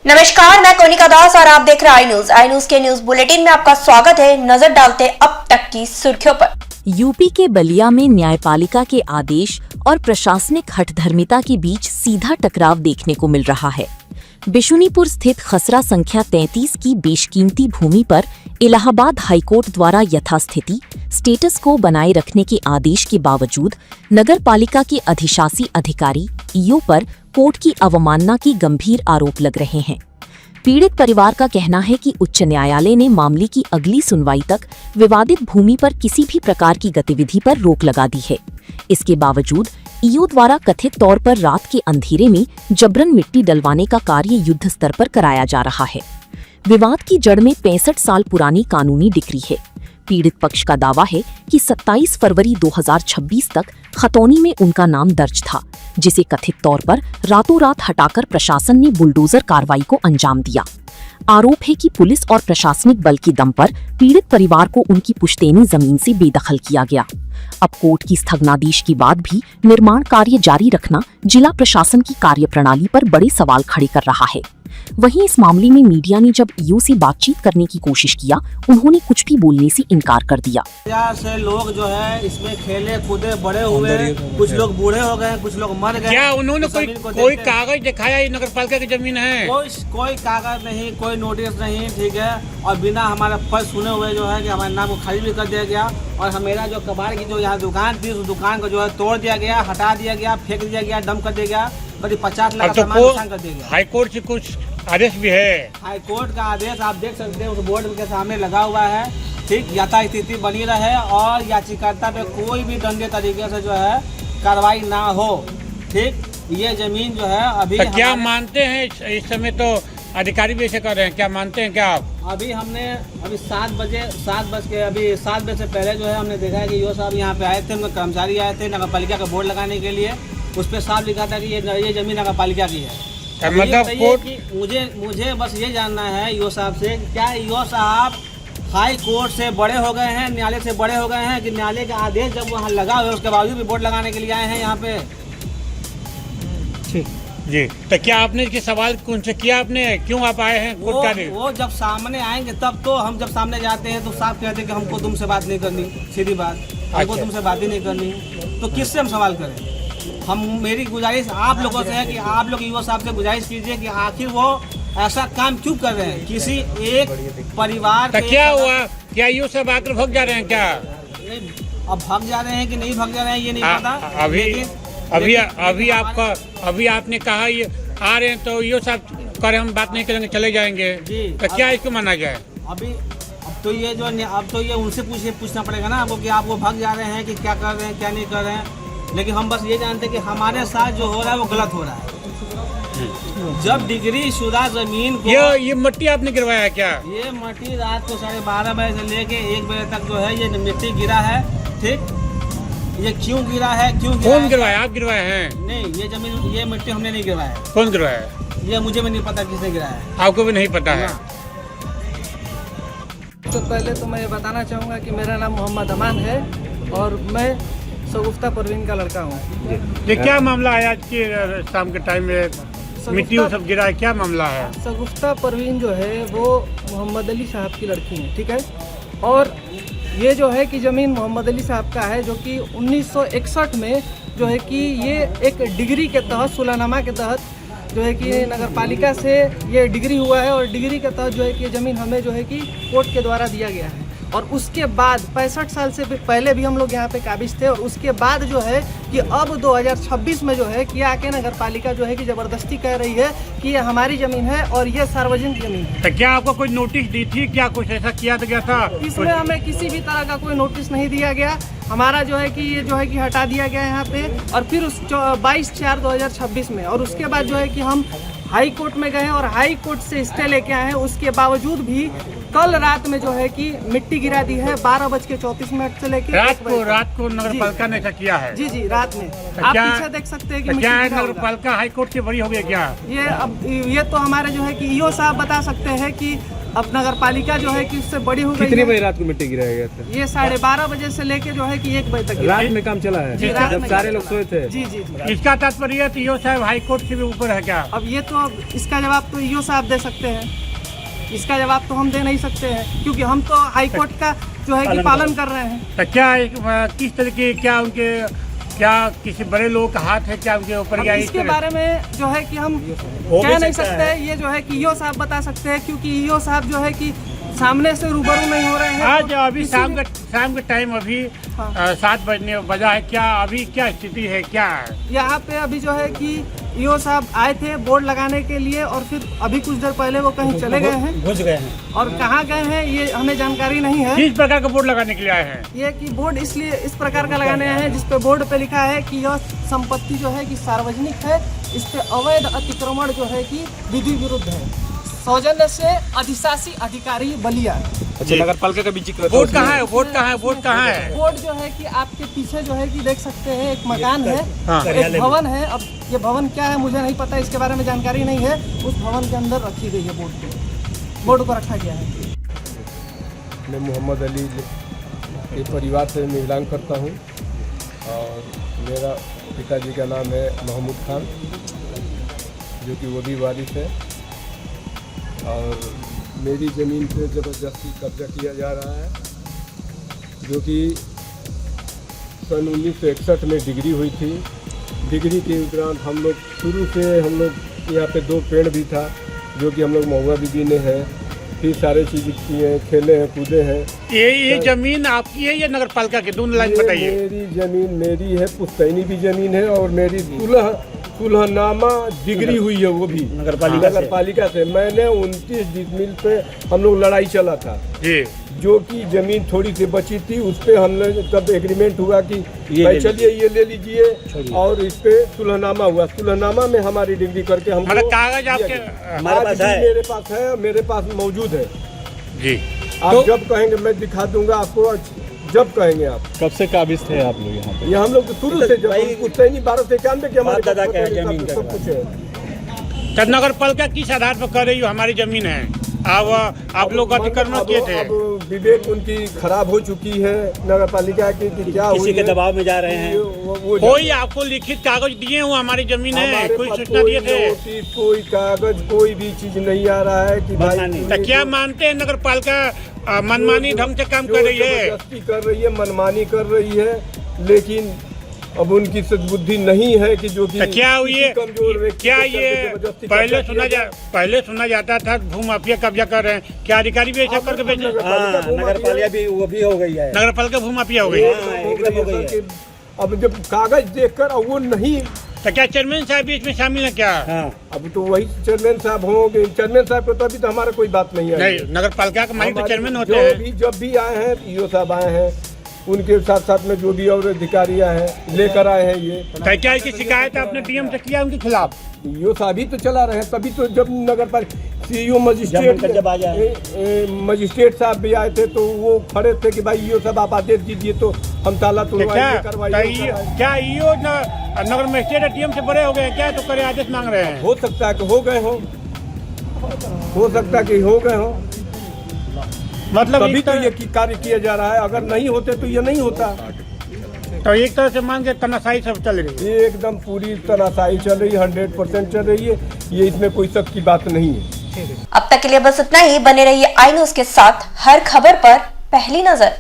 नमस्कार, मैं कोनिका दास और आप देख रहे हैं आई न्यूज के न्यूज बुलेटिन में आपका स्वागत है। नजर डालते अब तक की सुर्खियों पर। यूपी के बलिया में न्यायपालिका के आदेश और प्रशासनिक हठधर्मिता के बीच सीधा टकराव देखने को मिल रहा है। बिशुनीपुर स्थित खसरा संख्या 33 की बेशकीमती भूमि पर इलाहाबाद हाईकोर्ट द्वारा यथास्थिति स्टेटस को बनाए रखने के आदेश के बावजूद नगर पालिका के अधिशासी अधिकारी ईओ पर कोर्ट की अवमानना की गंभीर आरोप लग रहे हैं। पीड़ित परिवार का कहना है कि उच्च न्यायालय ने मामले की अगली सुनवाई तक विवादित भूमि पर किसी भी प्रकार की गतिविधि पर रोक लगा दी है। इसके बावजूद ईओ द्वारा कथित तौर पर रात के अंधेरे में जबरन मिट्टी डलवाने का कार्य युद्ध स्तर पर कराया जा रहा है। विवाद की जड़ में 65 साल पुरानी कानूनी डिक्री है। पीड़ित पक्ष का दावा है कि 27 फरवरी 2026 तक खतौनी में उनका नाम दर्ज था, जिसे कथित तौर पर रातों रात हटाकर प्रशासन ने बुलडोजर कार्रवाई को अंजाम दिया। आरोप है कि पुलिस और प्रशासनिक बल के दम पर पीड़ित परिवार को उनकी पुश्तैनी जमीन से बेदखल किया गया। अब कोर्ट की स्थगनादेश के बाद भी निर्माण कार्य जारी रखना जिला प्रशासन की कार्यप्रणाली पर बड़े सवाल खड़े कर रहा है। वहीं इस मामले में मीडिया ने जब ईओ से बातचीत करने की कोशिश किया, उन्होंने कुछ भी बोलने से इनकार कर दिया। से लोग जो है इसमें खेले कूदे बड़े हुए, कुछ लोग बूढ़े हो गए, कुछ लोग मर गए। क्या उन्होंने कोई कागज दिखाया? ये नगर पालिका की जमीन है। कोई कागज नहीं, कोई नोटिस नहीं, ठीक है। और बिना हमारा फर्ज सुने हुए जो है कि हमारे नाम को खाली भी कर दिया गया। और हमारा जो कबाड़ की जो यहाँ दुकान थी, उस दुकान को जो है तोड़ दिया गया, हटा दिया गया, फेंक दिया गया, डंप कर दिया गया। करीब 50 लाख का सामान नुकसान कर दिया गया। हाईकोर्ट से कुछ आदेश भी है। हाईकोर्ट का आदेश आप देख सकते हैं, उस बोर्ड के सामने लगा हुआ है। ठीक, यथास्थिति बनी रहे और याचिकाकर्ता पे कोई भी दंगे तरीके से जो है कार्रवाई ना हो। ठीक, ये जमीन जो है अभी तो क्या मानते हैं? इस समय तो अधिकारी भी ऐसे कर रहे हैं, क्या मानते हैं क्या आप? अभी 7 बजे से पहले जो है हमने देखा है कि ईओ साहब यहाँ पे आए थे, उनके कर्मचारी आए थे नगर पालिका का बोर्ड लगाने के लिए। उस पर साफ लिखा था कि ये जमीन नगर पालिका की है। मतलब कोर्ट मुझे बस ये जानना है ईओ साहब से, क्या ईओ साहब हाई कोर्ट से बड़े हो गए हैं, न्यायालय से बड़े हो गए हैं कि न्यायालय का आदेश जब वहाँ लगा हुआ है उसके बावजूद भी बोर्ड लगाने के लिए आए हैं यहाँ पे? ठीक जी, तो क्या आपने इसके सवाल उनसे किया? आपने क्यों आप आए हैं कोर्ट? वो जब सामने आएंगे तब तो हम जब सामने जाते हैं तो साफ कहते हैं कि हमको तुमसे बात नहीं करनी, सीधी बात, हमको तुमसे बात ही नहीं करनी। तो किससे हम सवाल करें? मेरी गुजारिश आप लोगों से है कि आप लोग ईओ साहब से गुजारिश कीजिए कि आखिर वो ऐसा काम क्यों कर रहे हैं किसी एक परिवार तो क्या हुआ? क्या ईओ साहब आकर भाग जा रहे हैं क्या? अब भाग जा रहे हैं कि नहीं भाग जा रहे हैं ये नहीं पता। अभी आपने कहा ये आ रहे हैं तो ईओ साहब करे हम बात नहीं करेंगे, चले जाएंगे। तो क्या इसको माना जाए? अब तो ये उनसे पूछना पड़ेगा ना आपको कि आप वो भाग जा रहे हैं कि क्या कर रहे हैं, क्या नहीं कर रहे हैं। लेकिन हम बस ये जानते हैं कि हमारे साथ जो हो रहा है वो गलत हो रहा है। जब डिग्री शुदा जमीन को ये मिट्टी आपने गिरवाया है क्या? ये मिट्टी रात को 12:30 बजे से लेके 1 बजे तक जो है ये मिट्टी गिरा है। ठीक, ये क्यों गिरा है? कौन गिरवाया? आप गिरवाए हैं? नहीं, ये मिट्टी हमने नहीं गिरवाया है। कौन गिरवाया? ये मुझे भी नहीं पता किसने गिराया है। आपको भी नहीं पता है? तो पहले तो मैं ये बताना चाहूँगा कि मेरा नाम मोहम्मद अमान है और मैं शगुफ्ता परवीन का लड़का हूँ। ये क्या मामला है? आज के शाम के टाइम में मिट्टी सब गिरा है, क्या मामला है? शगुफ्ता परवीन जो है वो मोहम्मद अली साहब की लड़की है, ठीक है। और ये जो है कि ज़मीन मोहम्मद अली साहब का है, जो कि 1961 में जो है कि ये एक डिग्री के तहत, सुलहनामा के तहत जो है कि नगर पालिका से ये डिग्री हुआ है। और डिग्री के तहत जो है कि ज़मीन हमें जो है कि कोर्ट के द्वारा दिया गया है। और उसके बाद 65 साल से पहले भी हम लोग यहाँ पे काबिज थे। और उसके बाद जो है कि अब 2026 में जो है कि आके नगर पालिका जो है कि ज़बरदस्ती कह रही है कि ये हमारी ज़मीन है और ये सार्वजनिक ज़मीन है। तो क्या आपको कोई नोटिस दी थी? क्या कुछ ऐसा किया गया था? इसमें हमें किसी भी तरह का कोई नोटिस नहीं दिया गया। हमारा जो है कि ये जो है कि हटा दिया गया यहाँ पे। और फिर उस 22/4/2026 में, और उसके बाद जो है कि हम हाई कोर्ट में गए और हाई कोर्ट से स्टे लेके आए हैं। उसके बावजूद भी कल रात में जो है कि मिट्टी गिरा दी है 12:34 से लेकर रात को नगर पालिका ने ऐसा किया है? जी, रात में। आप पीछे देख सकते हैं कि क्या नगर पालिका हाई कोर्ट से बड़ी हो गई क्या? ये तो हमारे जो है कि ईओ साहब बता सकते हैं कि अब नगर पालिका जो है कि उससे बड़ी हो गई कितने है। बजे रात को मिट्टी गिराया गया था? ये 12:30 बजे से लेके जो है कि 1 बजे तक रात में काम चला है जी, रात जब में सारे काम लोग सोए थे। जी जी जी। इसका तात्पर्य है ईओ साहब हाई कोर्ट से भी ऊपर है क्या? अब ये तो इसका जवाब तो ईओ साहब दे सकते हैं, इसका जवाब तो हम दे नहीं सकते हैं, क्योंकि हम तो हाई कोर्ट का जो है कि पालन कर रहे हैं। तो क्या किस तरह के क्या किसी बड़े लोगों का हाथ है क्या उनके ऊपर? अब क्या इसके बारे में जो है कि हम कह नहीं सकते, ये जो है कि ईओ साहब बता सकते हैं, क्योंकि ईओ साहब जो है कि सामने से रूबरू नहीं हो रहे हैं। आज तो अभी शाम के टाइम अभी हाँ। 7 बजने बजा है, क्या अभी क्या स्थिति है क्या है? यहाँ पे अभी जो है कि ईओ साहब आए थे बोर्ड लगाने के लिए, और फिर अभी कुछ देर पहले वो कहीं चले गए हैं, घुस गए हैं। और कहाँ गए हैं ये हमें जानकारी नहीं है। किस प्रकार का बोर्ड लगाने के लिए आए हैं? ये कि बोर्ड इसलिए इस प्रकार का लगाने आए हैं जिस पे बोर्ड पे लिखा है कि यह संपत्ति जो है कि सार्वजनिक है, इस पे अवैध अतिक्रमण जो है कि विधि विरुद्ध है। सौजन्य से अधिशासी अधिकारी बलिया। अच्छा, नगर पालिका का भी जिक्र वोट कहाँ है? वोट कहाँ है? वोट कहाँ है? बोर्ड जो है कि आपके पीछे जो है कि देख सकते हैं एक मकान है, हाँ। एक भवन है। अब ये भवन क्या है मुझे नहीं पता, इसके बारे में जानकारी नहीं है। उस भवन के अंदर रखी गई है बोर्ड को रखा गया है। मैं मोहम्मद अली के परिवार से मिलान करता हूँ, और मेरा पिताजी का नाम है महमूद खान, जो कि वो भी वारिस है, और मेरी ज़मीन पे ज़बरदस्ती कब्जा किया जा रहा है, जो कि सन 1961 में डिग्री हुई थी। डिग्री के उपरांत हम लोग शुरू से यहाँ पे 2 पेड़ भी था, जो कि हम लोग महुआ भी बीने हैं, फिर सारे चीज़ किए, खेले हैं, कूदे हैं। ये जमीन आपकी है या नगर पालिका की? दोनों लाइन बताइए। मेरी ज़मीन मेरी है, पुश्तैनी भी ज़मीन है, और मेरी सुलहनामा डिग्री हुई है वो भी नगर पालिका से। मैंने 29 डिसमिल पे हम लोग लड़ाई चला था जी, जो कि जमीन थोड़ी सी बची थी, उस पे हमने तब एग्रीमेंट हुआ कि भाई चलिए ये ले लीजिए, और इस पे सुलहनामा हुआ। सुलहनामा में हमारी डिग्री करके हम मतलब कागज आपके मेरे पास है, मेरे पास मौजूद है जी। आप तो जब कहेंगे मैं दिखा दूंगा आपको, जब कहेंगे आप। कब से काबिज थे आप लोग यहाँ पे? ये हम लोग तो शुरू से जब 1291 के हमारे दादा का जमीन सब कुछ है। तो नगर पालिका किस आधार पर कर रही हो हमारी जमीन है? आप लोग अतिक्रमण किए थे। अब विवेक उनकी खराब हो चुकी है नगर पालिका की, कि क्या किसी के दबाव में जा रहे हैं। कोई आपको लिखित कागज दिए हुए हमारी जमीन है? कोई सूचना दिए थे? नोटिस, कोई कागज, कोई भी चीज नहीं आ रहा है कि भाई। तो क्या मानते हैं नगर पालिका मनमानी ढंग से काम कर रही है? जबरदस्ती कर रही है, मनमानी कर रही है, लेकिन अब उनकी सद्बुद्धि नहीं है कि जो कि क्या ये कमजोर व्यक्ति क्या को ये जबरदस्ती पहले सुना जाता था भूमाफिया कब्जा कर रहे हैं, क्या अधिकारी भी ऐसा करके बेचे? नगर पालिका भी वो भी हो गई है, नगर पालिका भूमाफिया हो गई। एकदम हो गई है। अब जब कागज देखकर अब वो नहीं, तो क्या चेयरमैन साहब भी इसमें शामिल है क्या? हाँ। अब तो वही चेयरमैन साहब होंगे। चेयरमैन साहब को तो अभी तो हमारा कोई बात नहीं है। नहीं, नगर पालिका का मालिक तो चेयरमैन होते जो हैं। भी जब भी आए हैं ईओ साहब आए हैं, उनके साथ साथ में जो भी और अधिकारी आए हैं लेकर आए हैं ये। तो क्या इसकी शिकायत आपने डीएम से किया उनके खिलाफ? ईओ साहब ही तो चला रहे हैं, तभी तो जब नगर पालिका सीईओ मजिस्ट्रेट साहब भी आए थे तो वो खड़े थे कि भाई ईओ साहब आप आदेश दीजिए तो हम ताला तोड़वाएंगे, करवाइए। क्या ईओ नगर मजिस्ट्रेट डीएम से बड़े हो गए क्या? तो करे आदेश मांग रहे हैं। हो सकता है कि हो गए हो सकता है कि हो गए हो, मतलब तभी तो ये कार्य किया जा रहा है। अगर नहीं होते तो ये नहीं होता। तो एक तरह से मान के तनाशाही सब चल रही है। ये एकदम पूरी तनाशाही चल रही है, 100% चल रही है, ये इसमें कोई शक की बात नहीं है। अब तक के लिए बस इतना ही। बने रहिए आई न्यूज़ के साथ, हर खबर पर पहली नजर।